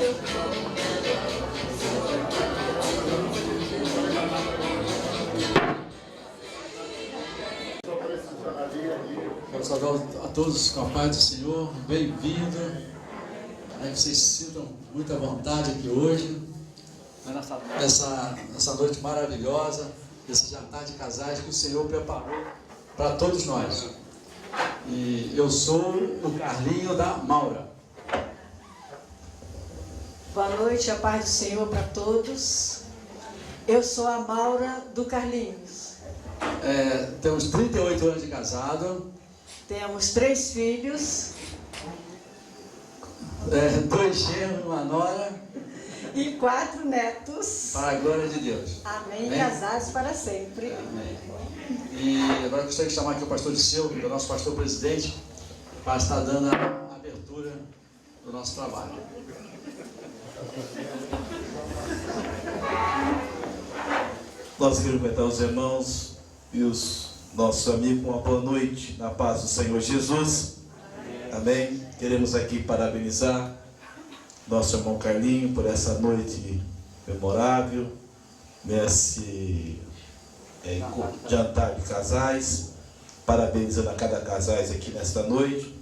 Quero saudar a todos com a paz do Senhor, bem-vindo. Que vocês se sintam muito à vontade aqui hoje, nessa noite maravilhosa, esse jantar de casais que o Senhor preparou para todos nós. E eu sou o Carlinho da Maura. Boa noite, a paz do Senhor para todos. Eu sou a Maura do Carlinhos. Temos 38 anos de casado. Temos 3 filhos. 2 genros, uma nora. E 4 netos. Para a glória de Deus. Amém. Casados para sempre. Amém. E agora eu gostaria de chamar aqui o pastor Disseu, que é o nosso pastor presidente, para estar dando a abertura do nosso trabalho. Nós cumprimentamos os irmãos e os nossos amigos com uma boa noite, na paz do Senhor Jesus. Amém. Queremos aqui parabenizar nosso irmão Carlinho por essa noite memorável, nesse jantar de casais. Parabenizando a cada casais aqui nesta noite.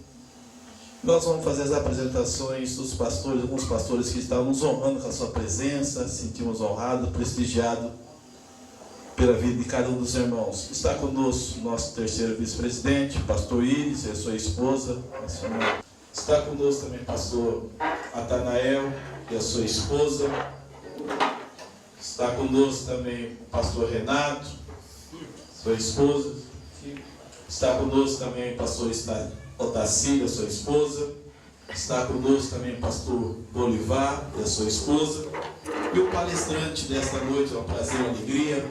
Nós vamos fazer as apresentações dos pastores, alguns pastores que estavam nos honrando com a sua presença. Sentimos honrados, prestigiados pela vida de cada um dos irmãos. Está conosco o nosso terceiro vice-presidente, pastor Iris, e a sua esposa. Está conosco também o pastor Atanael e a sua esposa. Está conosco também o pastor Renato, sua esposa. Está conosco também o pastor Otacílio, a sua esposa. Está conosco também o pastor Bolivar e a sua esposa. E o palestrante desta noite, é um prazer e uma alegria.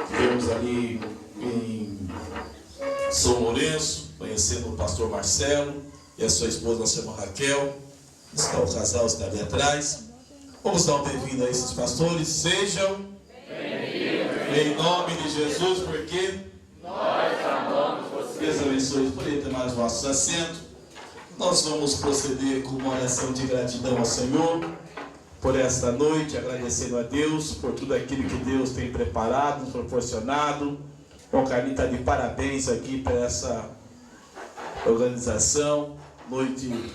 Estivemos ali em São Lourenço, conhecendo o pastor Marcelo e a sua esposa, nossa irmã Raquel. O casal está ali atrás. Vamos dar uma bem-vinda a esses pastores. Sejam bem-vindos em nome de Jesus, porque nós amamos vocês. Deus abençoe. Por aí, mais nossos assentos. Nós vamos proceder com uma oração de gratidão ao Senhor por esta noite, agradecendo a Deus por tudo aquilo que Deus tem preparado, nos proporcionado. O Carlinho está de parabéns aqui para essa organização, noite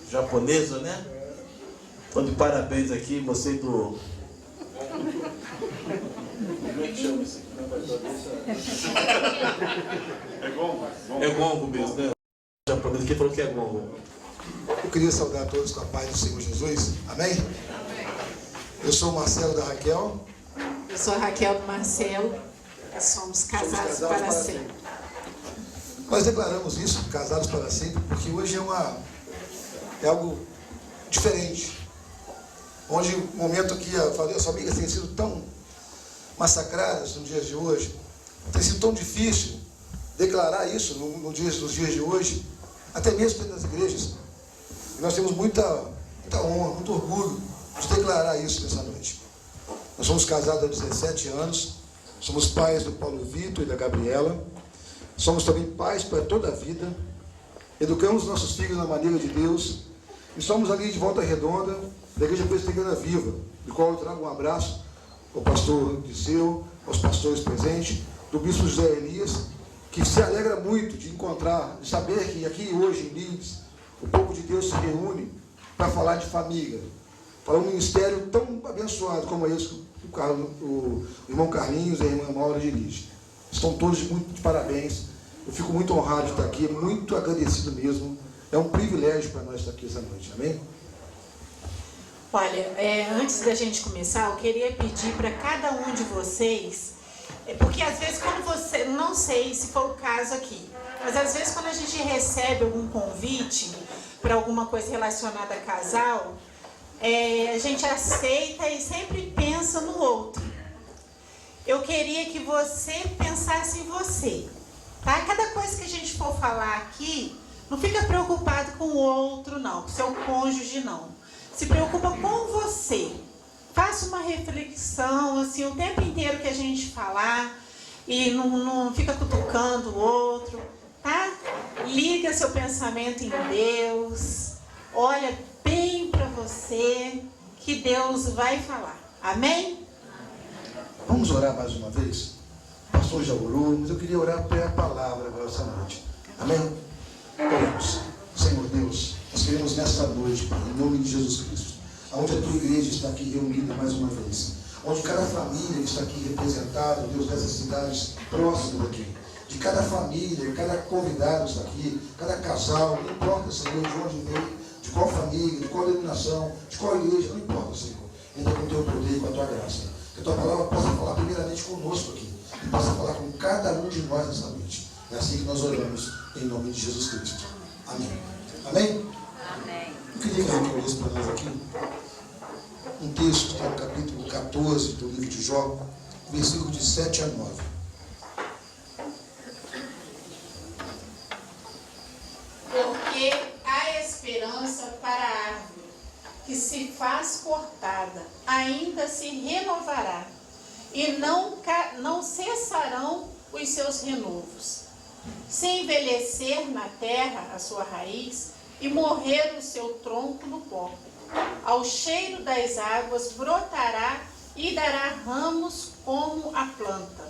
japonesa, né? Estou de parabéns aqui, você do... Como é que chama isso aqui? É gongo mesmo, né? O japonês que falou que é gongo. Eu queria saudar a todos com a paz do Senhor Jesus. Amém? Amém. Eu sou o Marcelo da Raquel. Eu sou a Raquel do Marcelo. Somos casados para sempre. Nós declaramos isso, casados para sempre, porque hoje é algo diferente. Onde o momento que as famílias têm sido tão massacradas nos dias de hoje, tem sido tão difícil declarar isso nos dias de hoje, até mesmo dentro das igrejas. E nós temos muita honra, muito orgulho de declarar isso nessa noite. Nós somos casados há 17 anos, somos pais do Paulo Vitor e da Gabriela, somos também pais para toda a vida, educamos nossos filhos na maneira de Deus, e somos ali de Volta Redonda, da Igreja Presbiteriana Viva, do qual eu trago um abraço ao pastor Disseu, aos pastores presentes, do bispo José Elias, que se alegra muito de encontrar, de saber que aqui hoje em Leeds, o povo de Deus se reúne para falar de família, para um ministério tão abençoado como esse o irmão Carlinhos e a irmã Maura dirigem. Estão todos muito de parabéns. Eu fico muito honrado de estar aqui, muito agradecido mesmo. É um privilégio para nós estar aqui essa noite. Amém? Olha, antes da gente começar, eu queria pedir para cada um de vocês, porque às vezes quando você, não sei se for o caso aqui, mas às vezes quando a gente recebe algum convite para alguma coisa relacionada a casal, a gente aceita e sempre pensa no outro. Eu queria que você pensasse em você, tá? Cada coisa que a gente for falar aqui, não fica preocupado com o outro não, com o seu cônjuge não. Se preocupa com você. Faça uma reflexão, assim, o tempo inteiro que a gente falar, e não fica cutucando o outro, tá? Liga seu pensamento em Deus, olha bem você que Deus vai falar. Amém? Vamos orar mais uma vez? O pastor já orou, mas eu queria orar pela palavra agora essa noite. Amém? Oremos. Senhor Deus, nós queremos nesta noite, Pai, em nome de Jesus Cristo, onde a tua igreja está aqui reunida mais uma vez, onde cada família está aqui representada, Deus, dessas cidades próximas aqui, de cada família, de cada convidado está aqui, cada casal, não importa, Senhor, de onde veio, de qual família, de qual denominação, de qual igreja, não importa, Senhor. Entra com o teu poder e com a tua graça. Que a tua palavra possa falar primeiramente conosco aqui, e possa falar com cada um de nós nessa noite. É assim que nós oramos, em nome de Jesus Cristo. Amém. Amém? Amém. Eu queria que a gente olhasse para nós aqui um texto que está no capítulo 14 do livro de Jó, versículo de 7 a 9. Porque há esperança para a árvore, que se faz cortada, ainda se renovará, e não cessarão os seus renovos. Se envelhecer na terra a sua raiz, e morrer o seu tronco no pó, ao cheiro das águas brotará e dará ramos como a planta.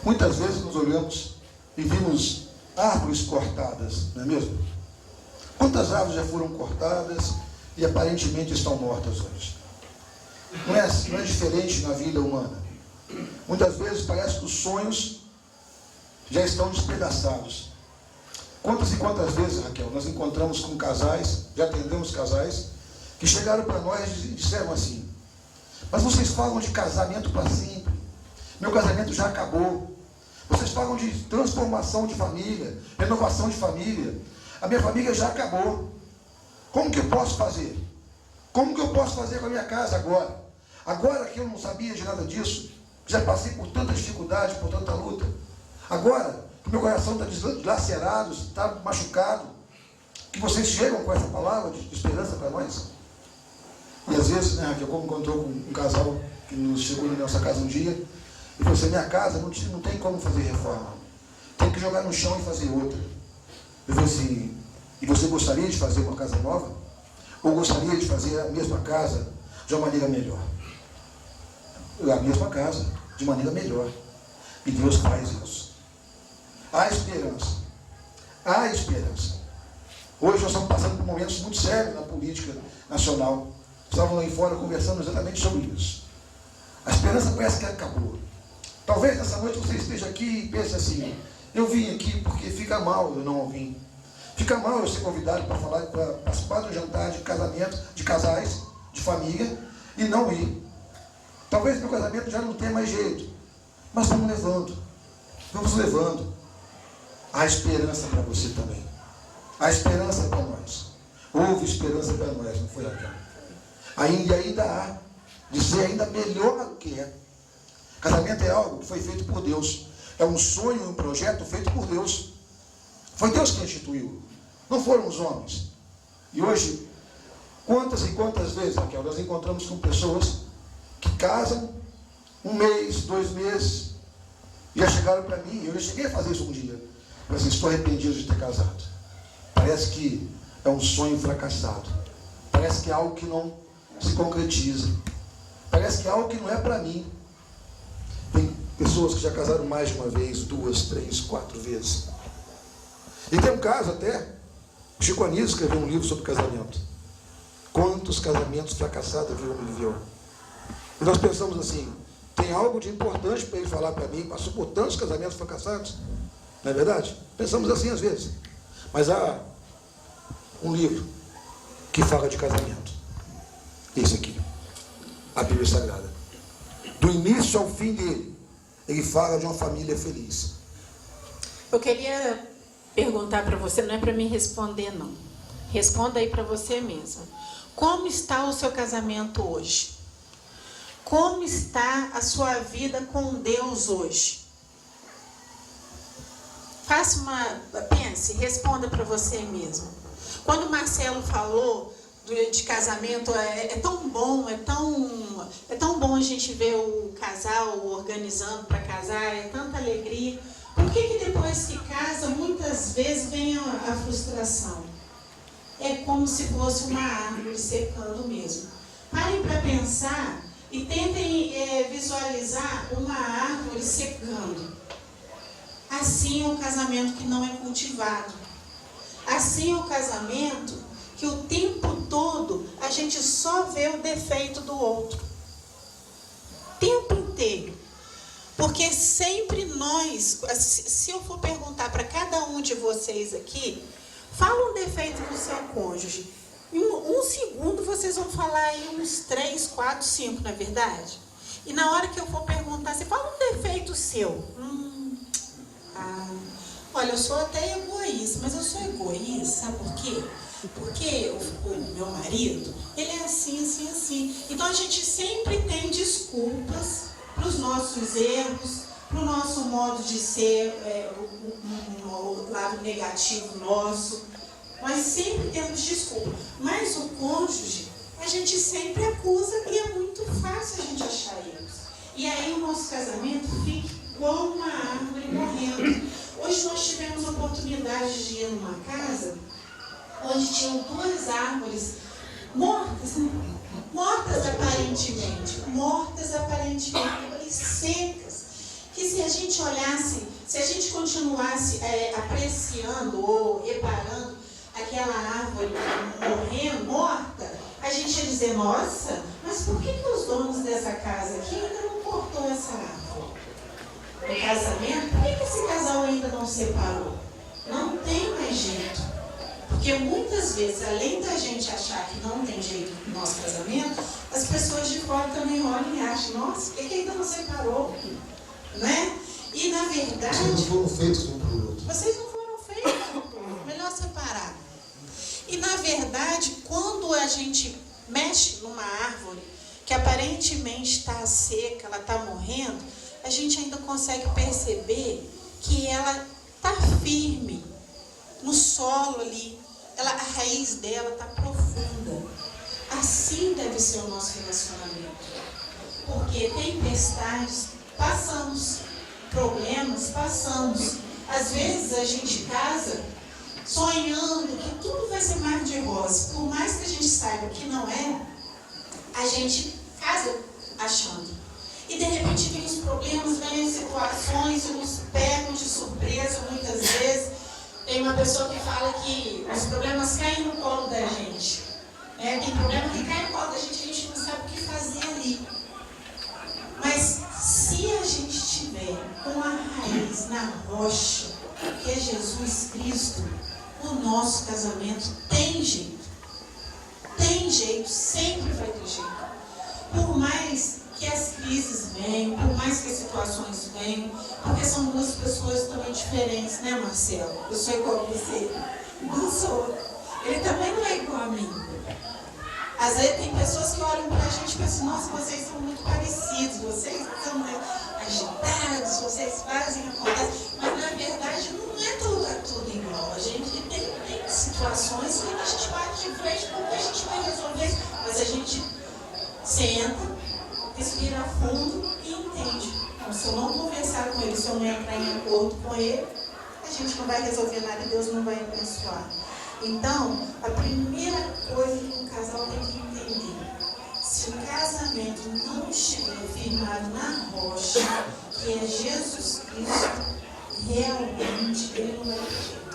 Muitas vezes nos olhamos e vimos árvores cortadas, não é mesmo? Quantas árvores já foram cortadas e aparentemente estão mortas hoje? Não é diferente na vida humana. Muitas vezes parece que os sonhos já estão despedaçados. Quantas e quantas vezes, Raquel, nós encontramos com casais, já atendemos casais, que chegaram para nós e disseram assim: mas vocês falam de casamento para sempre, meu casamento já acabou. Vocês falam de transformação de família, renovação de família, a minha família já acabou. Como que eu posso fazer? Como que eu posso fazer com a minha casa agora? Agora que eu não sabia de nada disso, já passei por tanta dificuldade, por tanta luta. Agora que meu coração está dilacerado, está machucado, que vocês chegam com essa palavra de esperança para nós. E às vezes, né, Raquel, como encontrou com um casal que nos chegou na nossa casa um dia, e falou assim: minha casa não tem como fazer reforma, tem que jogar no chão e fazer outra. Eu falei assim: e você gostaria de fazer uma casa nova? Ou gostaria de fazer a mesma casa de uma maneira melhor? A mesma casa, de maneira melhor. E Deus faz isso. Há esperança. Há esperança. Hoje nós estamos passando por momentos muito sérios na política nacional. Estavam lá fora conversando exatamente sobre isso. A esperança parece que acabou. Talvez nessa noite você esteja aqui e pense assim: eu vim aqui porque fica mal eu não vim. Fica mal eu ser convidado para participar de um jantar de casamento, de casais, de família, e não ir. Talvez meu casamento já não tenha mais jeito. Mas vamos levando. Vamos levando. Há esperança para você também. Há esperança para nós. Houve esperança para nós, não foi, Raquel? Ainda há. De ser ainda melhor do que é. Casamento é algo que foi feito por Deus. É um sonho, um projeto feito por Deus. Foi Deus que instituiu. Não foram os homens. E hoje, quantas e quantas vezes, Raquel, nós encontramos com pessoas que casam 1 mês, 2 meses, já chegaram para mim, eu já cheguei a fazer isso um dia. Mas estou arrependido de ter casado. Parece que é um sonho fracassado. Parece que é algo que não se concretiza. Parece que é algo que não é para mim. Tem pessoas que já casaram mais de uma vez, 2, 3, 4 vezes. E tem um caso até, Chico Anísio escreveu um livro sobre casamento. Quantos casamentos fracassados ele viveu. E nós pensamos assim: tem algo de importante para ele falar para mim, passou por tantos casamentos fracassados. Não é verdade? Pensamos assim às vezes. Mas há um livro que fala de casamento. Esse aqui, a Bíblia Sagrada. Do início ao fim dele, ele fala de uma família feliz. Eu queria perguntar para você, não é para mim responder não. Responda aí para você mesmo. Como está o seu casamento hoje? Como está a sua vida com Deus hoje? Pense, responda para você mesmo. Quando o Marcelo falou de casamento, é tão bom, é tão bom a gente ver o casal organizando para casar, é tanta alegria. Por que depois que casa, muitas vezes vem a frustração? é como se fosse uma árvore secando mesmo. Parem para pensar e tentem visualizar uma árvore secando. Assim é o casamento que não é cultivado. Assim é o casamento que o tempo todo a gente só vê o defeito do outro. O tempo inteiro. Porque sempre nós, se eu for perguntar para cada um de vocês aqui, fala um defeito do seu cônjuge. Em um segundo vocês vão falar aí uns 3, 4, 5, não é verdade? E na hora que eu for perguntar, você fala um defeito seu. Olha, eu sou até egoísta, mas eu sou egoísta, sabe por quê? Porque o meu marido, ele é assim, assim, assim. Então a gente sempre tem desculpas para os nossos erros, para o nosso modo de ser, o lado negativo nosso. Nós sempre temos desculpa. Mas o cônjuge, a gente sempre acusa e é muito fácil a gente achar erros. E aí o nosso casamento fica igual uma árvore morrendo. Hoje nós tivemos a oportunidade de ir numa casa onde tinham 2 árvores mortas, né? Mortas aparentemente, árvores secas, que se a gente olhasse, se a gente continuasse apreciando ou reparando aquela árvore morta, a gente ia dizer, nossa, mas por que os donos dessa casa aqui ainda não cortou essa árvore? No casamento, por que esse casal ainda não separou? Não tem mais jeito. Porque muitas vezes, além da gente achar que não tem jeito no nosso casamento, as pessoas de fora também olham e acham, nossa, por que ainda não separou? Né? E na verdade... Vocês não foram feitos um para o outro. Vocês não foram feitos um para o outro. Melhor separar. E na verdade, quando a gente mexe numa árvore que aparentemente está seca, ela está morrendo, a gente ainda consegue perceber que ela está firme no solo ali. A raiz dela está profunda. Assim deve ser o nosso relacionamento. Porque tempestades, passamos. Problemas, passamos. Às vezes a gente casa sonhando que tudo vai ser mar de rosa. Por mais que a gente saiba que não é, a gente casa achando. E de repente vem os problemas, vem as situações, nos pegam de surpresa muitas vezes. Tem uma pessoa que fala que os problemas caem no colo da gente. Tem problema que cai no colo da gente, a gente não sabe o que fazer ali. Mas se a gente estiver com a raiz na rocha, que é Jesus Cristo, o nosso casamento tem jeito. Tem jeito, sempre vai ter jeito. Por mais que as crises venham, por mais que as situações venham, porque são 2 pessoas também diferentes, né, Marcelo? Eu sou igual a você. Não sou. Ele também não é igual a mim. Às vezes tem pessoas que olham pra gente e pensam, nossa, vocês são muito parecidos, vocês são agitados, vocês fazem, acontece. Mas na verdade não é tudo igual. A gente tem situações que a gente bate de frente, como a gente vai resolver isso. Mas a gente senta, respira fundo e entende. Então, se eu não conversar com ele, se eu não entrar em acordo com ele, a gente não vai resolver nada e Deus não vai abençoar. Então, a primeira coisa que um casal tem que entender, se o casamento não estiver firmado na rocha, que é Jesus Cristo, realmente ele não vai ter jeito.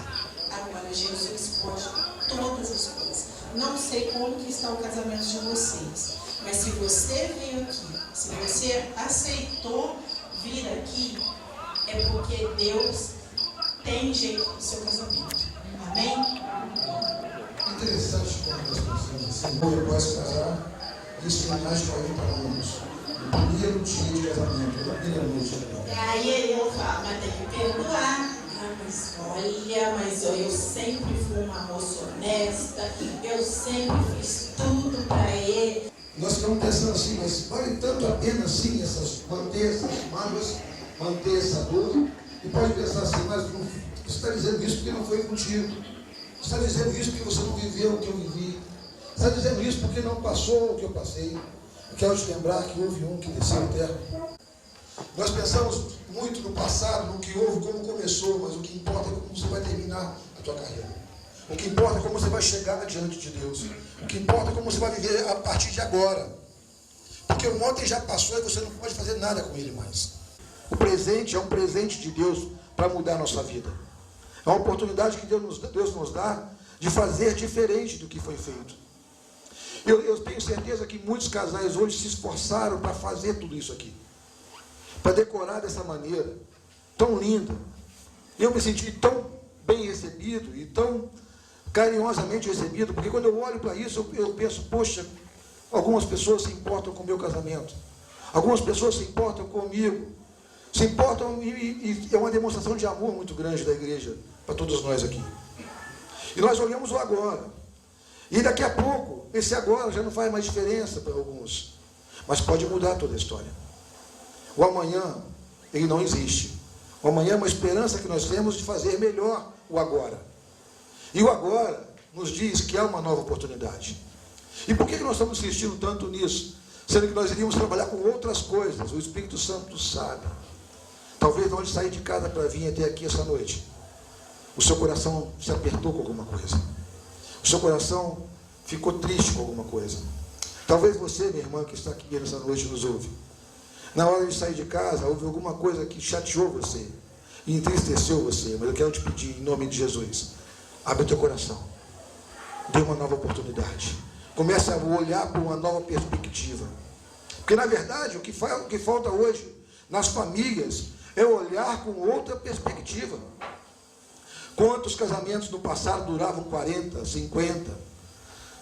Agora, Jesus pode todas as coisas. Não sei como que está o casamento de vocês, mas se você veio aqui, se você aceitou vir aqui, é porque Deus tem jeito no seu casamento. Amém? Interessante quando nós pensamos assim, após casar, isso tem mais de 40 anos. No primeiro dia de casamento, na primeira noite de casamento. E aí eu falo, mas tem que perdoar. Mas eu sempre fui uma moça honesta, eu sempre fiz tudo para ele. Nós ficamos pensando assim, mas vale tanto a pena assim manter essas mágoas, manter essa dor? E pode pensar assim, mas você está dizendo isso porque não foi contigo. Você está dizendo isso porque você não viveu o que eu vivi. Você está dizendo isso porque não passou o que eu passei. Eu quero te lembrar que houve um que desceu à terra. Nós pensamos muito no passado, no que houve, como começou, mas o que importa é como você vai terminar a tua carreira. O que importa é como você vai chegar diante de Deus. O que importa é como você vai viver a partir de agora. Porque o ontem já passou e você não pode fazer nada com ele mais. O presente é um presente de Deus para mudar a nossa vida. É uma oportunidade que Deus nos dá de fazer diferente do que foi feito. Eu tenho certeza que muitos casais hoje se esforçaram para fazer tudo isso aqui. Para decorar dessa maneira tão linda. Eu me senti tão bem recebido e tão carinhosamente recebido, porque quando eu olho para isso, eu penso, poxa, algumas pessoas se importam com o meu casamento. Algumas pessoas se importam comigo. Se importam e é uma demonstração de amor muito grande da igreja para todos nós aqui. E nós olhamos o agora. E daqui a pouco, esse agora já não faz mais diferença para alguns. Mas pode mudar toda a história. O amanhã, ele não existe. O amanhã é uma esperança que nós temos de fazer melhor o agora. E o agora nos diz que há uma nova oportunidade. E por que nós estamos insistindo tanto nisso? Sendo que nós iríamos trabalhar com outras coisas. O Espírito Santo sabe. Talvez onde sair de casa para vir até aqui essa noite, o seu coração se apertou com alguma coisa. O seu coração ficou triste com alguma coisa. Talvez você, minha irmã, que está aqui nessa noite, nos ouve. Na hora de sair de casa, houve alguma coisa que chateou você e entristeceu você. Mas eu quero te pedir, em nome de Jesus, abre o teu coração. Dê uma nova oportunidade. Comece a olhar para uma nova perspectiva. Porque, na verdade, o que falta hoje nas famílias é olhar com outra perspectiva. Quantos casamentos no passado duravam 40, 50,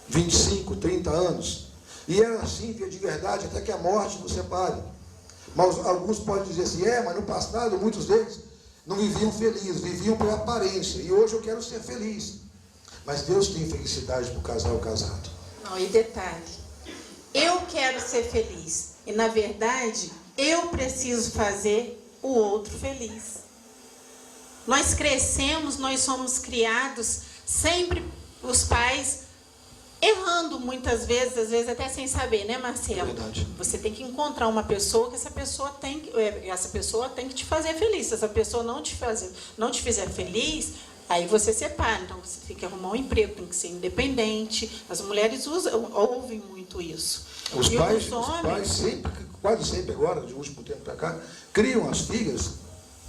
25, 30 anos? E era assim, de verdade, até que a morte nos separe. Mas alguns podem dizer assim, mas no passado muitos deles não viviam felizes, viviam por aparência. E hoje eu quero ser feliz. Mas Deus tem felicidade para o casal casado. Não, e detalhe, eu quero ser feliz. E na verdade, eu preciso fazer o outro feliz. Nós crescemos, nós somos criados, sempre os pais errando muitas vezes, às vezes até sem saber, né, Marcelo? É verdade. Você tem que encontrar uma pessoa que essa pessoa tem que te fazer feliz. Se essa pessoa não te fizer feliz, aí você separa. Então você tem que arrumar um emprego, tem que ser independente. As mulheres ouvem muito isso. Os pais sempre, quase sempre agora, de último tempo para cá, criam as filhas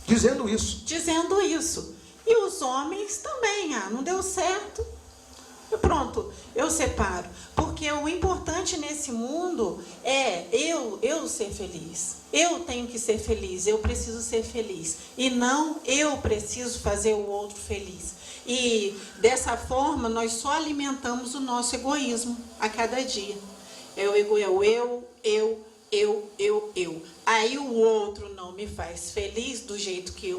dizendo isso. Dizendo isso. E os homens também, não deu certo. E pronto, eu separo. Porque o importante nesse mundo é eu ser feliz. Eu tenho que ser feliz, eu preciso ser feliz. E não eu preciso fazer o outro feliz. E dessa forma nós só alimentamos o nosso egoísmo a cada dia. Eu. Aí o outro não me faz feliz do jeito que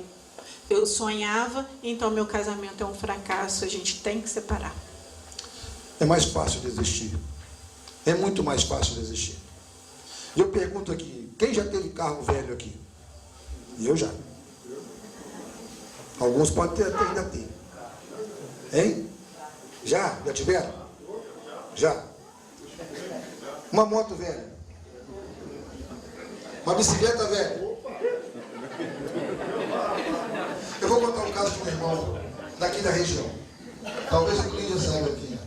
eu sonhava, então meu casamento é um fracasso, a gente tem que separar. É mais fácil desistir. É muito mais fácil desistir. E eu pergunto aqui, quem já teve carro velho aqui? Eu já. Alguns podem ainda ter. Hein? Já? Já tiveram? Já. Uma moto velha. Uma bicicleta velha. Eu vou contar um caso de um irmão daqui da região. Talvez o Clínio já saiba aqui.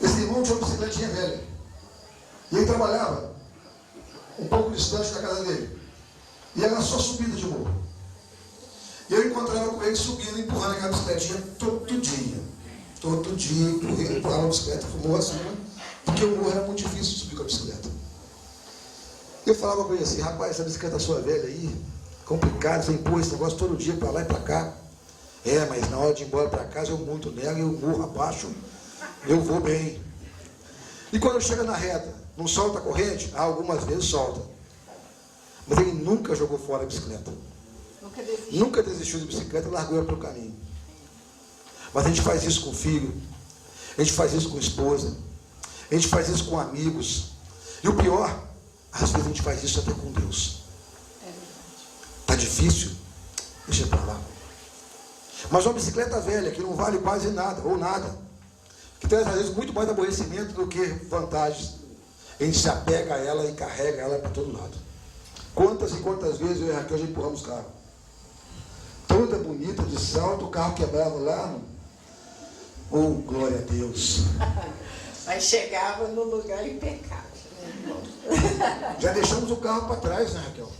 Esse irmão tinha uma bicicletinha velha. E ele trabalhava um pouco distante da casa dele. E era só subida de morro. E eu encontrava com ele subindo, empurrando aquela bicicletinha todo dia. Todo dia, empurrava a bicicleta pro morro acima, porque o morro era muito difícil de subir com a bicicleta. Eu falava com ele assim, rapaz, essa bicicleta sua velha aí, complicado, você empurra esse negócio todo dia para lá e para cá. Mas na hora de ir embora para casa eu monto nela, eu morro abaixo, eu vou bem. E quando chega na reta, não solta a corrente? Algumas vezes solta. Mas ele nunca jogou fora a bicicleta. Nunca desistiu de bicicleta e largou ela pelo caminho. Mas a gente faz isso com filho, a gente faz isso com esposa, a gente faz isso com amigos. E o pior, às vezes a gente faz isso até com Deus. Está difícil? Deixa para lá. Mas uma bicicleta velha que não vale quase nada, ou nada, que traz às vezes muito mais aborrecimento do que vantagens. A gente se apega a ela e carrega ela para todo lado. Quantas e quantas vezes eu e a Raquel já empurramos o carro. Toda bonita, de salto, o carro quebrava lá. Oh, glória a Deus. Mas chegava no lugar impecável, né, irmão? Já deixamos o carro para trás, né, Raquel?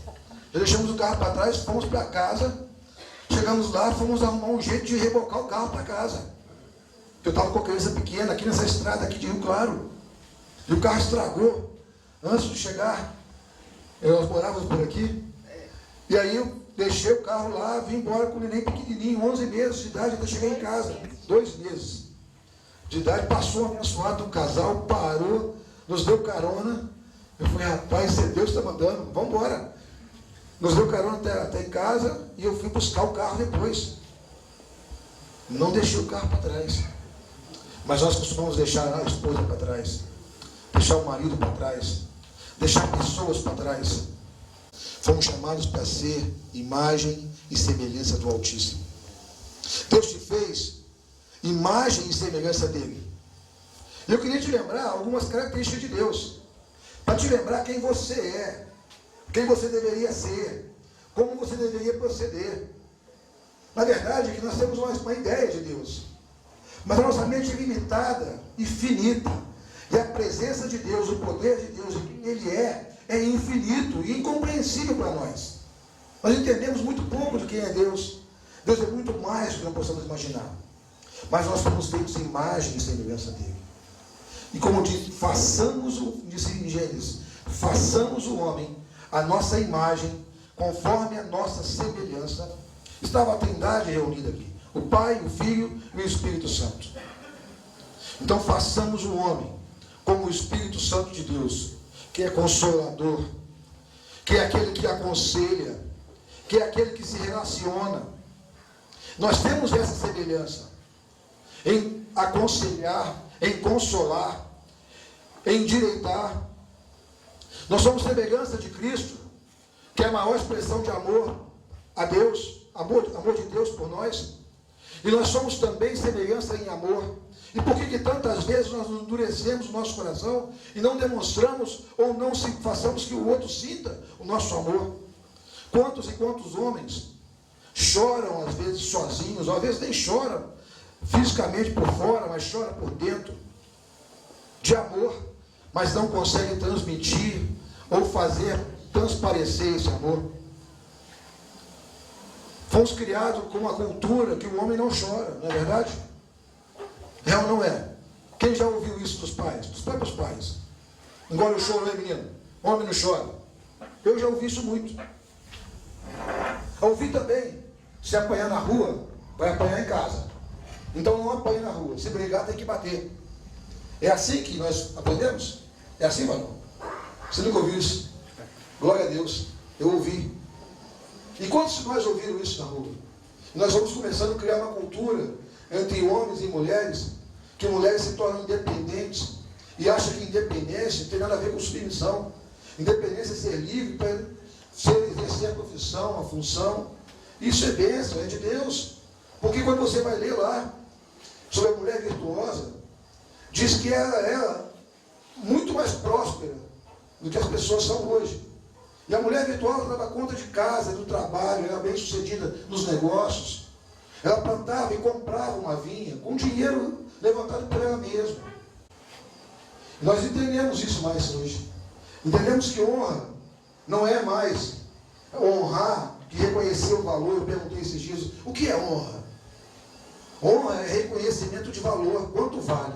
Já deixamos o carro para trás, fomos para casa. Chegamos lá, fomos arrumar um jeito de rebocar o carro para casa. Eu estava com a criança pequena aqui nessa estrada aqui de Rio Claro. E o carro estragou. Antes de chegar, nós morávamos por aqui. E aí eu deixei o carro lá, vim embora com o neném pequenininho, 11 meses de idade, até chegar em casa. 2 meses de idade, passou abençoado, um casal, parou, nos deu carona. Eu falei, rapaz, se Deus está mandando, vamos embora. Nos deu carona até em casa e eu fui buscar o carro depois. Não deixei o carro para trás. Mas nós costumamos deixar a esposa para trás, deixar o marido para trás, deixar pessoas para trás. Fomos chamados para ser imagem e semelhança do Altíssimo. Deus te fez imagem e semelhança dele. Eu queria te lembrar algumas características de Deus, para te lembrar quem você é, quem você deveria ser, como você deveria proceder. Na verdade, é que nós temos uma ideia de Deus, mas a nossa mente é limitada e finita, e a presença de Deus, o poder de Deus, quem Ele é infinito e incompreensível para nós. Nós entendemos muito pouco de quem é Deus. Deus é muito mais do que nós possamos imaginar. Mas nós fomos feitos em imagem e semelhança dele. E como disse em Gênesis, façamos o homem a nossa imagem, conforme a nossa semelhança. Estava a Trindade reunida aqui, o Pai, o Filho e o Espírito Santo. Então façamos o homem como o Espírito Santo de Deus, que é consolador, que é aquele que aconselha, que é aquele que se relaciona. Nós temos essa semelhança em aconselhar, em consolar, em endireitar. Nós somos semelhança de Cristo, que é a maior expressão de amor a Deus, amor de Deus por nós. E nós somos também semelhança em amor. E por que tantas vezes nós endurecemos o nosso coração e não demonstramos ou não façamos que o outro sinta o nosso amor? Quantos e quantos homens choram às vezes sozinhos, ou às vezes nem choram fisicamente por fora, mas choram por dentro, de amor, mas não conseguem transmitir ou fazer transparecer esse amor. Fomos criados com uma cultura que o homem não chora, não é verdade? É ou não é? Quem já ouviu isso dos pais? Dos próprios pais. Engole o choro, né, menino? Homem não chora. Eu já ouvi isso muito. Ouvi também, se apanhar na rua, vai apanhar em casa. Então não apanha na rua. Se brigar, tem que bater. É assim que nós aprendemos? É assim, mano? Você nunca ouviu isso? Glória a Deus. Eu ouvi. E quantos de nós ouviram isso na rua? Nós vamos começando a criar uma cultura entre homens e mulheres, que mulheres se tornam independentes e acham que independência tem nada a ver com submissão. Independência é ser livre para exercer a profissão, a função. Isso é bênção, é de Deus. Porque quando você vai ler lá sobre a mulher virtuosa, diz que ela era muito mais próspera do que as pessoas são hoje. E a mulher virtuosa dava conta de casa, do trabalho, era bem sucedida nos negócios. Ela plantava e comprava uma vinha com dinheiro levantado por ela mesma. Nós entendemos isso mais hoje. Entendemos que honra não é mais honrar, que reconhecer o valor. Eu perguntei esses dias, o que é honra? Honra é reconhecimento de valor. Quanto vale?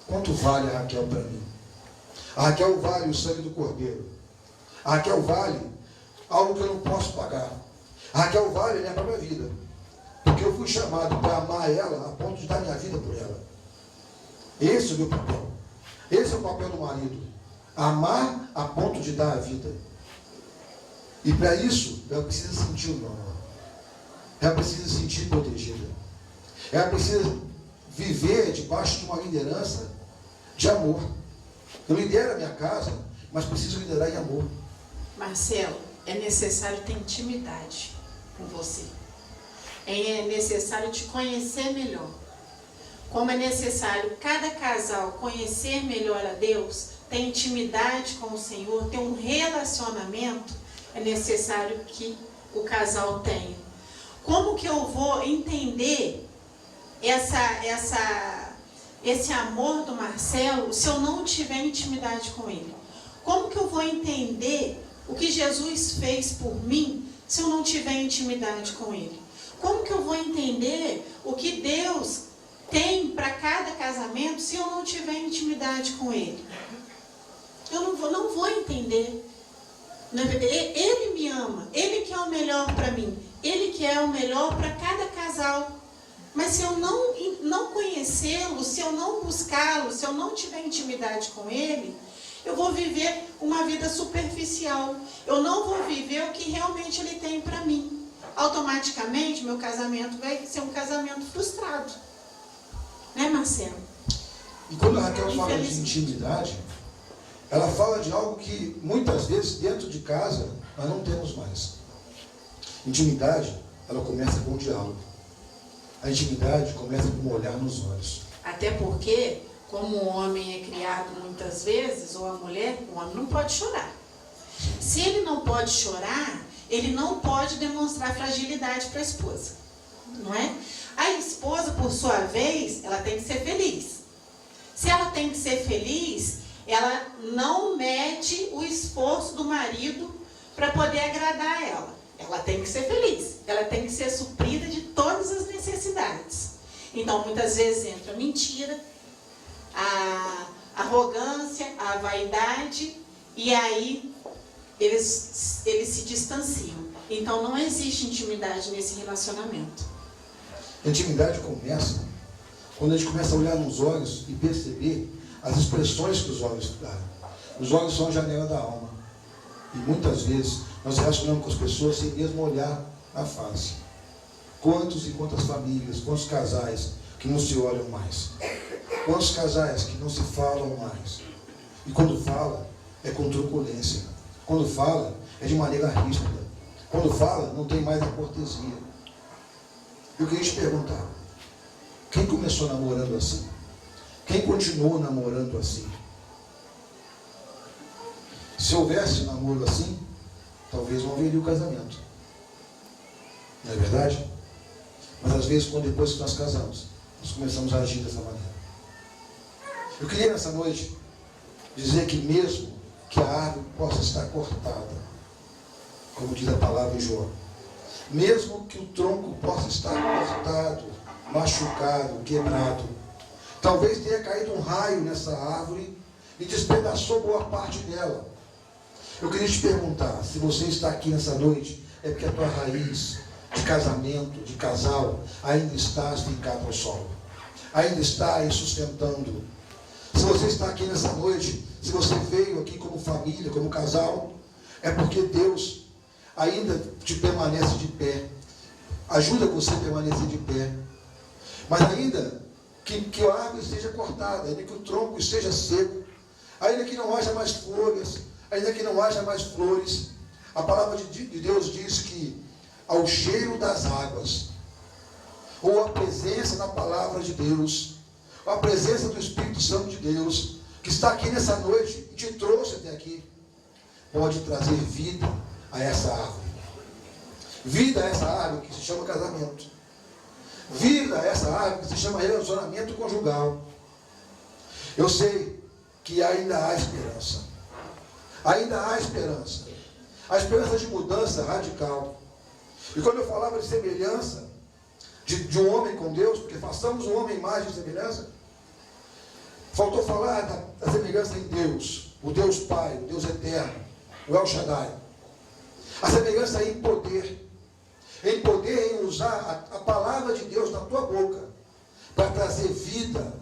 Quanto vale a Raquel para mim? A Raquel vale o sangue do Cordeiro. A Raquel vale algo que eu não posso pagar. A Raquel vale a minha própria vida. Porque eu fui chamado para amar ela a ponto de dar minha vida por ela. Esse é o meu papel. Esse é o papel do marido. Amar a ponto de dar a vida. E para isso, ela precisa sentir o meu amor. Ela precisa se sentir protegida. Ela precisa viver debaixo de uma liderança de amor. Eu lidero a minha casa, mas preciso liderar em amor. Marcelo, é necessário ter intimidade com você. É necessário te conhecer melhor. Como é necessário cada casal conhecer melhor a Deus, ter intimidade com o Senhor, ter um relacionamento, é necessário que o casal tenha. Como que eu vou entender esse amor do Marcelo se eu não tiver intimidade com ele? Como que eu vou entender o que Jesus fez por mim se eu não tiver intimidade com ele? Como que eu vou entender o que Deus tem para cada casamento se eu não tiver intimidade com ele? Eu não vou entender. Ele me ama, ele quer o melhor para mim, ele quer o melhor para cada casal. Mas se eu não conhecê-lo, se eu não buscá-lo, se eu não tiver intimidade com ele, eu vou viver uma vida superficial. Eu não vou viver o que realmente ele tem para mim. Automaticamente, meu casamento vai ser um casamento frustrado. Né, Marcelo? E quando a Raquel fala de intimidade, ela fala de algo que muitas vezes dentro de casa nós não temos mais. Intimidade, ela começa com o diálogo. A intimidade começa com um olhar nos olhos. Até porque, como o homem é criado muitas vezes, ou a mulher, o homem não pode chorar. Se ele não pode chorar, ele não pode demonstrar fragilidade para a esposa. Não é? A esposa, por sua vez, ela tem que ser feliz. Se ela tem que ser feliz, ela não mede o esforço do marido para poder agradar ela. Ela tem que ser feliz. Ela tem que ser suprida de todas as necessidades. Então, muitas vezes entra a mentira, a arrogância, a vaidade, e aí eles se distanciam. Então, não existe intimidade nesse relacionamento. A intimidade começa quando a gente começa a olhar nos olhos e perceber as expressões que os olhos dão. Os olhos são a janela da alma. E muitas vezes nós relacionamos com as pessoas sem mesmo olhar na face. Quantos e quantas famílias, quantos casais que não se olham mais? Quantos casais que não se falam mais? E quando fala, é com truculência. Quando fala, é de maneira ríspida. Quando fala, não tem mais a cortesia. Eu queria te perguntar, quem começou namorando assim? Quem continuou namorando assim? Se houvesse namoro assim, talvez não haveria o casamento. Não é verdade? Mas às vezes, depois que nós casamos, nós começamos a agir dessa maneira. Eu queria nessa noite dizer que mesmo que a árvore possa estar cortada, como diz a palavra em João, mesmo que o tronco possa estar cortado, machucado, quebrado, talvez tenha caído um raio nessa árvore e despedaçou boa parte dela. Eu queria te perguntar, se você está aqui nessa noite, é porque a tua raiz de casamento, de casal, ainda está fincada ao solo. Ainda está aí sustentando. Se você está aqui nessa noite, se você veio aqui como família, como casal, é porque Deus ainda te permanece de pé. Ajuda você a permanecer de pé. Mas ainda que a árvore esteja cortada, ainda que o tronco esteja seco, ainda que não haja mais folhas, ainda que não haja mais flores, a palavra de Deus diz que ao cheiro das águas, ou a presença na palavra de Deus, ou a presença do Espírito Santo de Deus, que está aqui nessa noite e te trouxe até aqui, pode trazer vida a essa árvore. Vida a essa árvore que se chama casamento. Vida a essa árvore que se chama relacionamento conjugal. Eu sei que ainda há esperança. Ainda há esperança. A esperança de mudança radical. E quando eu falava de semelhança de um homem com Deus, porque façamos um homem imagem e semelhança, faltou falar da semelhança em Deus, o Deus Pai, o Deus Eterno, o El Shaddai. A semelhança em poder em usar a palavra de Deus na tua boca para trazer vida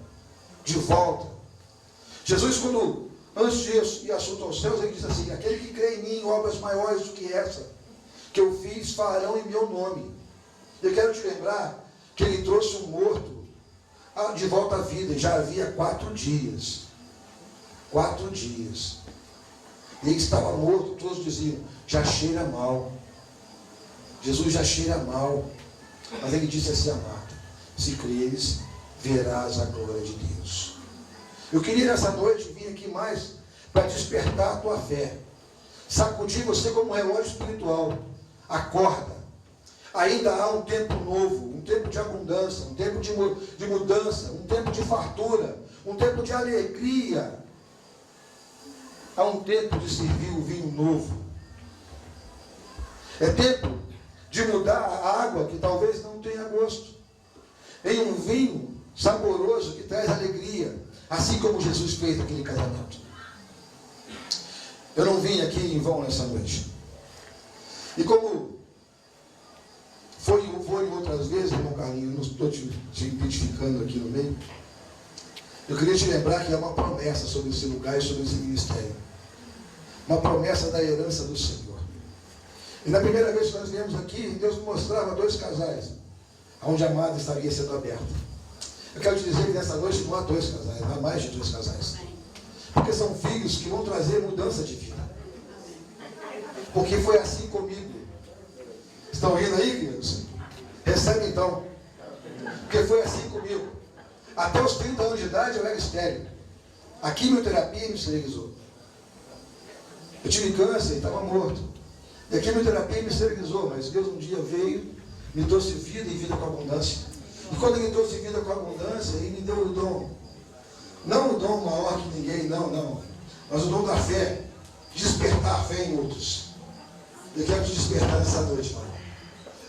de volta. Jesus, quando antes de ir assunto aos céus, ele disse assim: aquele que crê em mim, obras maiores do que essa que eu fiz, farão em meu nome. Eu quero te lembrar que ele trouxe um morto de volta à vida, e já havia 4 dias. 4 dias. E ele estava morto, todos diziam, já cheira mal. Jesus já cheira mal. Mas ele disse assim a Marta: se creres, verás a glória de Deus. Eu queria nessa noite vir aqui mais para despertar a tua fé, sacudir você como um relógio espiritual. Acorda. Ainda há um tempo novo, um tempo de abundância, um tempo de mudança, um tempo de fartura, um tempo de alegria. Há um tempo de servir o vinho novo. É tempo de mudar a água que talvez não tenha gosto em um vinho saboroso que traz alegria, assim como Jesus fez naquele casamento. Eu não vim aqui em vão nessa noite. E como foi outras vezes, irmão Carlinhos, eu não estou te identificando aqui no meio, eu queria te lembrar que há uma promessa sobre esse lugar e sobre esse ministério. Uma promessa da herança do Senhor. E na primeira vez que nós viemos aqui, Deus mostrava 2 casais, onde a amada estaria sendo aberta. Eu quero te dizer que nessa noite não há 2 casais, há mais de 2 casais. Porque são filhos que vão trazer mudança de vida. Porque foi assim comigo. Estão rindo aí, queridos? Recebe então. Porque foi assim comigo. Até os 30 anos de idade eu era estéril. A quimioterapia me esterilizou. Eu tive câncer e estava morto. E a quimioterapia me esterilizou, mas Deus um dia veio, me trouxe vida e vida com abundância. E quando Ele trouxe vida com abundância, Ele me deu o dom. Não o dom maior que ninguém, não. Mas o dom da fé. Despertar a fé em outros. Eu quero te despertar nessa noite, mano.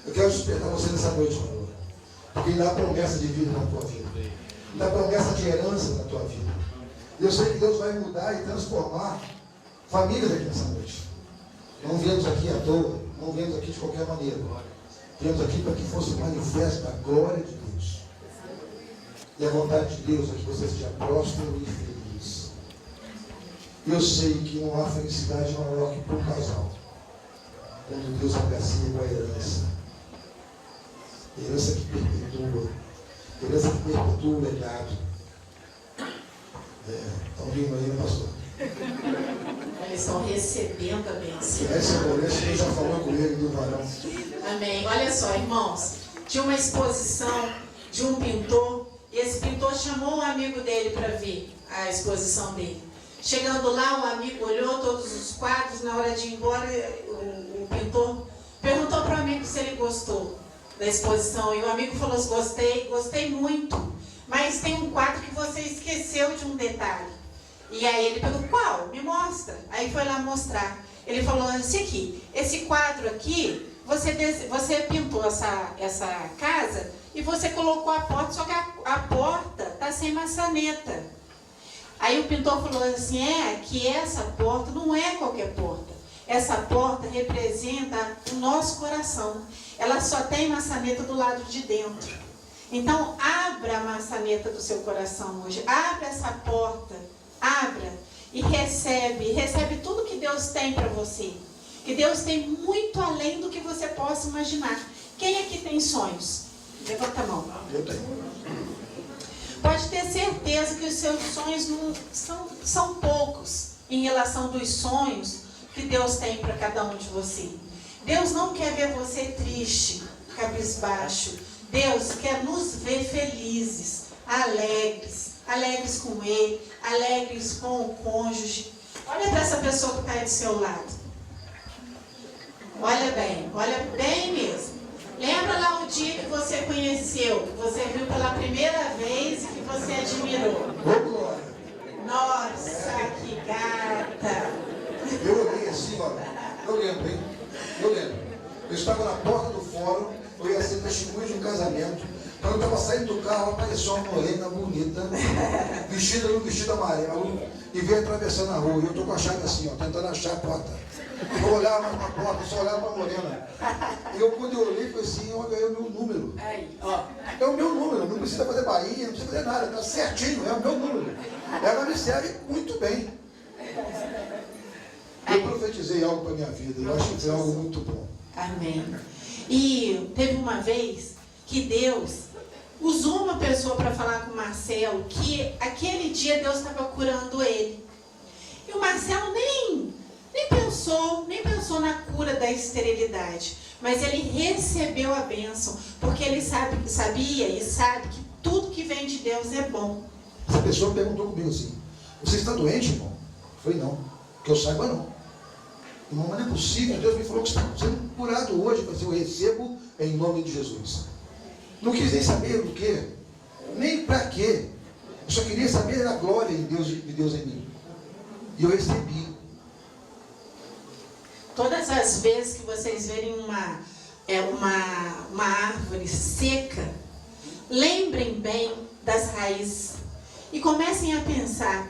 Eu quero despertar você nessa noite, mano. Porque Ele dá promessa de vida na tua vida. Ele dá promessa de herança na tua vida. E eu sei que Deus vai mudar e transformar famílias aqui nessa noite. Não viemos aqui à toa, não viemos aqui de qualquer maneira. Viemos aqui para que fosse manifesta a glória de Deus. E a vontade de Deus é que você seja próspero e feliz. E eu sei que não há felicidade maior que para um casal. Quando Deus agracia com a herança. Herança que perpetua. Herança que perpetua o legado. Estão rindo aí, né, pastor? Eles estão recebendo a bênção. Esse já falou com ele do varão. Amém. Olha só, irmãos. Tinha uma exposição de um pintor. E esse pintor chamou um amigo dele para ver a exposição dele. Chegando lá, o amigo olhou todos os quadros. Na hora de ir embora, o pintor perguntou para o amigo se ele gostou da exposição. E o amigo falou assim: gostei muito. Mas tem um quadro que você esqueceu de um detalhe. E aí ele perguntou: qual? Me mostra. Aí foi lá mostrar. Ele falou assim: aqui, esse quadro aqui, você pintou essa casa e você colocou a porta, só que a porta está sem maçaneta. Aí o pintor falou assim: que essa porta não é qualquer porta. Essa porta representa o nosso coração. Ela só tem maçaneta do lado de dentro. Então, abra a maçaneta do seu coração hoje. Abra essa porta. Abra e recebe tudo que Deus tem para você. Que Deus tem muito além do que você possa imaginar. Quem aqui tem sonhos? Levanta a mão. Eu tenho. Pode ter certeza que os seus sonhos não são poucos em relação dos sonhos que Deus tem para cada um de você. Deus não quer ver você triste, cabisbaixo. Deus quer nos ver felizes, alegres com Ele, alegres com o cônjuge. Olha para essa pessoa que está aí do seu lado. Olha bem mesmo. Lembra lá o dia que você conheceu, que você viu pela primeira vez e que você admirou. Nossa, que gata. Eu olhei assim, olha. Eu lembro, hein? Eu estava na porta do fórum, eu ia ser testemunho de um casamento. Quando eu estava saindo do carro, apareceu uma morena bonita, vestida num vestido amarelo, e veio atravessando a rua. E eu estou com a chave assim, ó, tentando achar a porta. Eu olhava mais para a porta, só olhava para a morena. E quando eu olhei, foi assim: eu ganhei o meu número. É o meu número, não precisa fazer bainha, não precisa fazer nada, está certinho, é o meu número. Ela me serve muito bem. Eu profetizei algo para a minha vida, eu acho que foi algo muito bom. Amém. E teve uma vez que Deus usou uma pessoa para falar com o Marcelo, que aquele dia Deus estava curando ele. E o Marcelo nem pensou na cura da esterilidade, mas ele recebeu a bênção, porque ele sabia e sabe que tudo que vem de Deus é bom. Essa pessoa perguntou comigo assim: você está doente, irmão? Eu falei: não, que eu saiba não. Irmão, mas não é possível, Deus me falou que está sendo curado hoje. Eu recebo em nome de Jesus. Não quis nem saber do quê, nem para quê. Eu só queria saber da glória de Deus em mim. E eu recebi. Todas as vezes que vocês verem uma árvore seca, lembrem bem das raízes e comecem a pensar,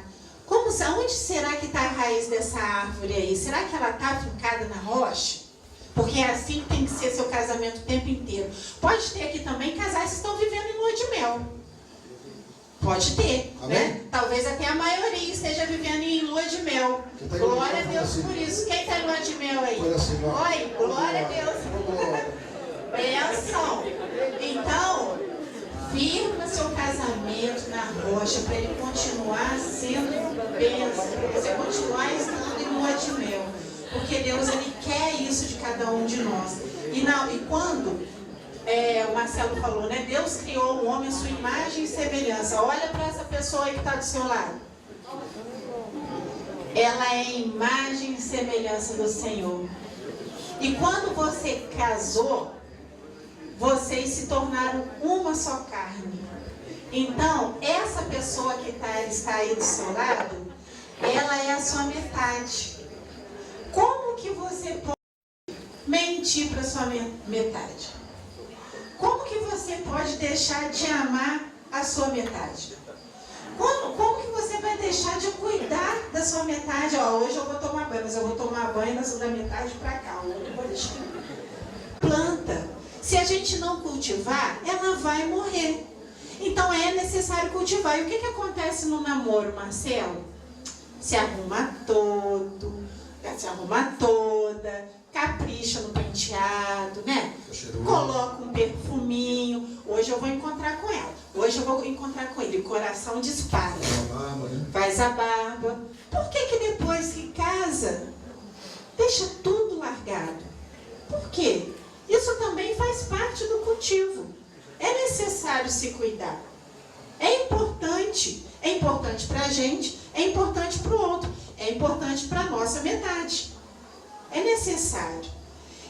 onde será que está a raiz dessa árvore aí? Será que ela está fincada na rocha? Porque é assim que tem que ser seu casamento o tempo inteiro. Pode ter aqui também casais que estão vivendo em lua de mel. Pode ter, né? Talvez até a maioria esteja vivendo em lua de mel. Glória a Deus por isso. Quem está em lua de mel aí? Oi, glória a Deus. Benção. Então, firma seu casamento na rocha para ele continuar sendo bênção, para você continuar estando em lua de mel. Porque Deus, ele quer isso de cada um de nós. E quando o Marcelo falou, né? Deus criou o homem à sua imagem e semelhança. Olha para essa pessoa aí que está do seu lado. Ela é a imagem e semelhança do Senhor. E quando você casou, vocês se tornaram uma só carne. Então, essa pessoa que está aí do seu lado, ela é a sua metade. Como que você pode mentir para a sua metade? Como que você pode deixar de amar a sua metade? Como que você vai deixar de cuidar da sua metade? Hoje eu vou tomar banho, mas eu vou tomar banho da metade para cá. Eu vou deixar. Planta. Se a gente não cultivar, ela vai morrer. Então é necessário cultivar. E o que acontece no namoro, Marcelo? Se arruma todo, se arruma toda, capricha no penteado, né? Coloca um perfuminho. Hoje eu vou encontrar com ela. Hoje eu vou encontrar com ele. O coração dispara. Faz a barba. Por que depois que casa, deixa tudo largado? Por quê? Isso também faz parte do cultivo. É necessário se cuidar. É importante para a gente, é importante para o outro, é importante para a nossa metade. É necessário.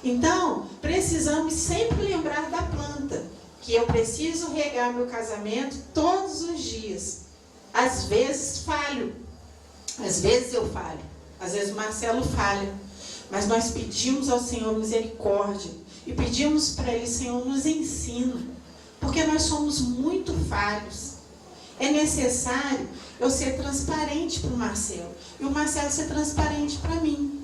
Então, precisamos sempre lembrar da planta, que eu preciso regar meu casamento todos os dias. Às vezes falho, às vezes eu falho, às vezes o Marcelo falha, mas nós pedimos ao Senhor misericórdia e pedimos para Ele, Senhor, nos ensina, porque nós somos muito falhos. É necessário eu ser transparente para o Marcelo e o Marcelo ser transparente para mim.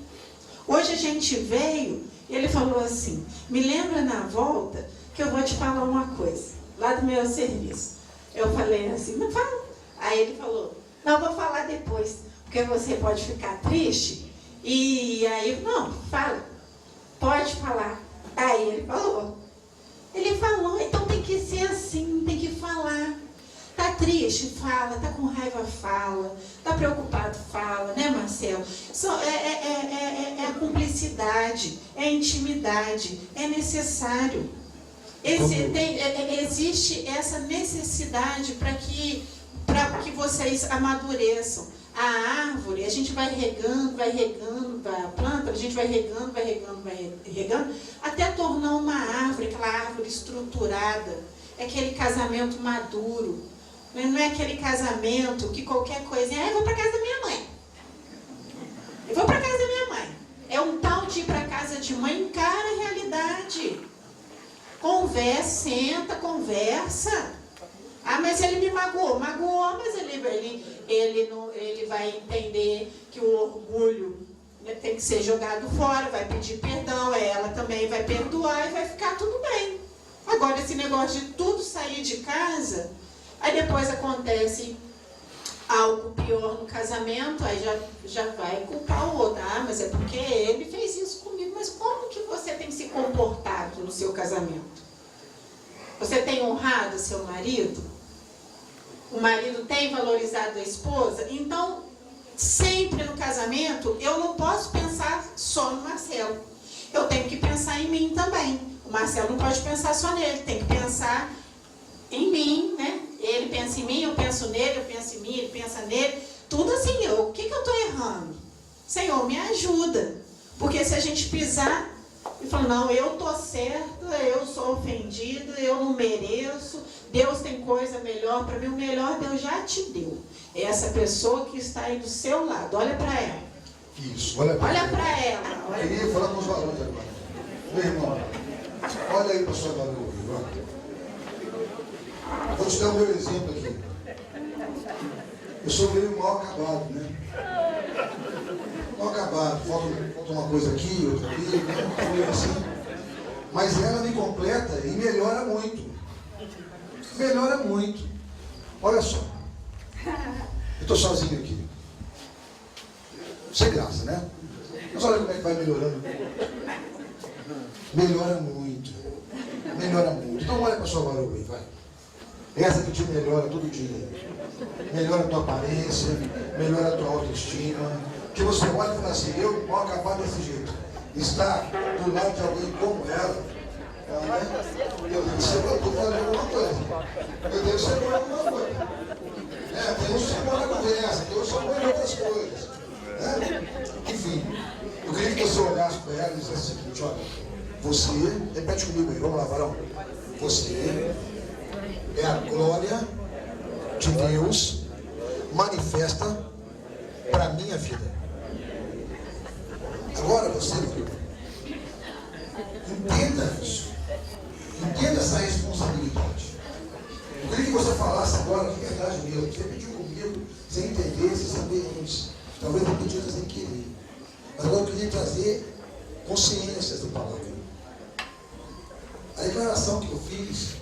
Hoje a gente veio e ele falou assim, me lembra na volta que eu vou te falar uma coisa, lá do meu serviço. Eu falei assim, não fala. Aí ele falou, não, vou falar depois, porque você pode ficar triste. E aí, não, fala, pode falar. Aí ele falou, então tem que ser assim, tem que falar. Tá triste? Fala. Tá com raiva? Fala. Tá preocupado? Fala. Né, Marcelo? É a cumplicidade, é a intimidade, é necessário. Existe essa necessidade para que vocês amadureçam. A árvore, a gente vai regando, a planta, a gente vai regando, até tornar uma árvore, aquela árvore estruturada. É aquele casamento maduro. Não é aquele casamento que qualquer coisa... eu vou para casa da minha mãe. Eu vou para casa da minha mãe. É um tal de ir para casa de mãe, encara a realidade. Conversa, senta, conversa. Ah, mas ele me magoou. Magoou, mas ele vai entender que o orgulho, né, tem que ser jogado fora, vai pedir perdão, ela também vai perdoar e vai ficar tudo bem. Agora, esse negócio de tudo sair de casa, aí depois acontece algo pior no casamento, aí já vai culpar o outro. Ah, mas é porque ele fez isso comigo. Mas como que você tem se comportado no seu casamento? Você tem honrado seu marido? O marido tem valorizado a esposa? Então, sempre no casamento, eu não posso pensar só no Marcelo. Eu tenho que pensar em mim também. O Marcelo não pode pensar só nele, tem que pensar em mim, né? Ele pensa em mim, eu penso nele, eu penso em mim, ele pensa nele. Tudo assim, o que eu estou errando? Senhor, me ajuda. Porque se a gente pisar e falou, não, eu tô certa, eu sou ofendida, eu não mereço, Deus tem coisa melhor para mim, o melhor Deus já te deu. É essa pessoa que está aí do seu lado, olha para ela. Isso, olha para Olha ela. para ela. Eu queria falar com os valores agora. Meu irmão, olha aí para o seu valor. Vou te dar o meu exemplo aqui. Eu sou meio mal acabado, né? Mal acabado. Falta uma coisa aqui, outra ali, né? Uma coisa assim. Mas ela me completa e melhora muito. Melhora muito. Olha só. Eu estou sozinho aqui. Sem graça, né? Mas olha como é que vai melhorando. Melhora muito. Melhora muito. Então olha para a sua varoa aí, vai. Essa que te melhora todo dia. Melhora a tua aparência, melhora a tua autoestima. Que você olha e fala assim, eu vou acabar desse jeito. Estar do lado de alguém como ela, eu devo ser bom, estou falando alguma coisa. Eu devo ser bom alguma coisa. Tem um ser bom na conversa, tem um ser bom em outras coisas. Enfim, eu queria que você olhasse para ela e dissesse o seguinte, olha, você, repete comigo aí, vamos lá, varão. Você é a glória de Deus manifesta para a minha vida. Agora você entenda isso. Entenda essa responsabilidade. Eu queria que você falasse agora de verdade mesmo. Você pediu comigo, sem entender, sem saber antes. Talvez eu pediu sem querer. Mas agora eu queria trazer consciências da palavra. A declaração que eu fiz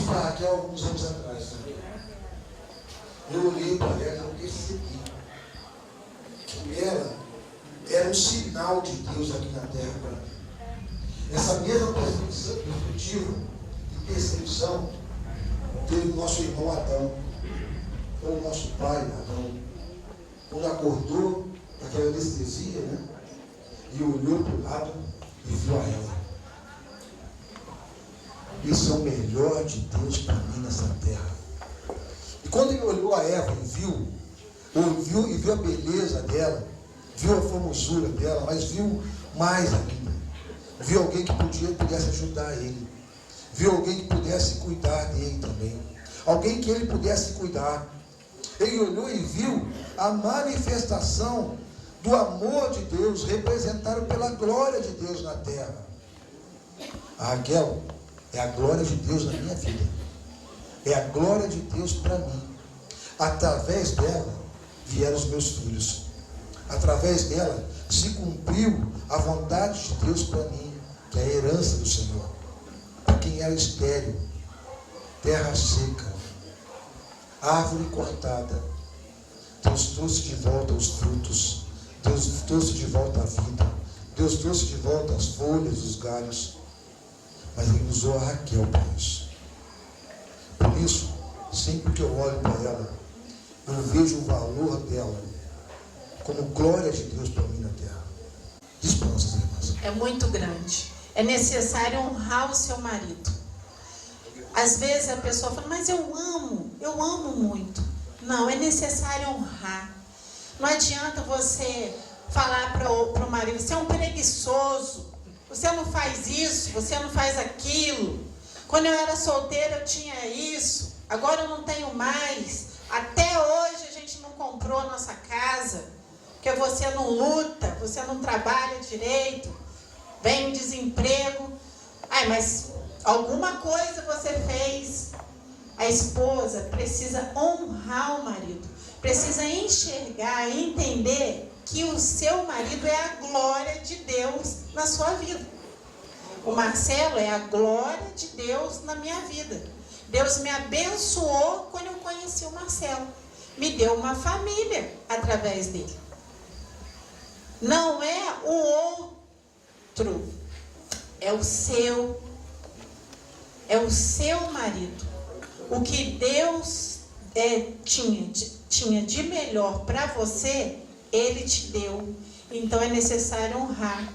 para a Raquel alguns anos atrás. Eu olhei para ela e eu percebi que ela era um sinal de Deus aqui na terra para mim. Essa mesma perspectiva e percepção teve o nosso irmão Adão, ou o nosso pai Adão, quando acordou daquela anestesia, né? E olhou para o lado e viu a Eva. Isso é o melhor de Deus para mim nessa terra. E quando ele olhou a Eva e viu a beleza dela, viu a formosura dela, mas viu mais ainda. Viu alguém que pudesse ajudar ele. Viu alguém que pudesse cuidar dele também. Alguém que ele pudesse cuidar. Ele olhou e viu a manifestação do amor de Deus representado pela glória de Deus na terra. A Raquel é a glória de Deus na minha vida. É a glória de Deus para mim. Através dela vieram os meus filhos. Através dela se cumpriu a vontade de Deus para mim, que é a herança do Senhor. Para quem era estéril, terra seca, árvore cortada, Deus trouxe de volta os frutos. Deus trouxe de volta a vida. Deus trouxe de volta as folhas, os galhos. Mas Ele usou a Raquel para isso. Por isso, sempre que eu olho para ela, eu vejo o valor dela como glória de Deus para mim na terra. Diz para nossas irmãs. É muito grande. É necessário honrar o seu marido. Às vezes a pessoa fala, mas eu amo muito. Não, é necessário honrar. Não adianta você falar para o marido, você é um preguiçoso, você não faz isso, você não faz aquilo. Quando eu era solteira eu tinha isso, agora eu não tenho mais. Até hoje a gente não comprou a nossa casa, porque você não luta, você não trabalha direito, vem o desemprego. Ai, mas alguma coisa você fez. A esposa precisa honrar o marido, precisa enxergar e entender que o seu marido é a glória de Deus na sua vida. O Marcelo é a glória de Deus na minha vida. Deus me abençoou quando eu conheci o Marcelo. Me deu uma família através dele. Não é o outro, é o seu. É o seu marido. O que Deus tinha de melhor para você, Ele te deu. Então é necessário honrar.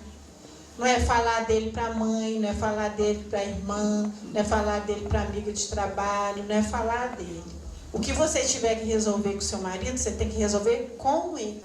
Não é falar dele para a mãe, não é falar dele para a irmã, não é falar dele para a amiga de trabalho, não é falar dele. O que você tiver que resolver com seu marido, você tem que resolver com ele.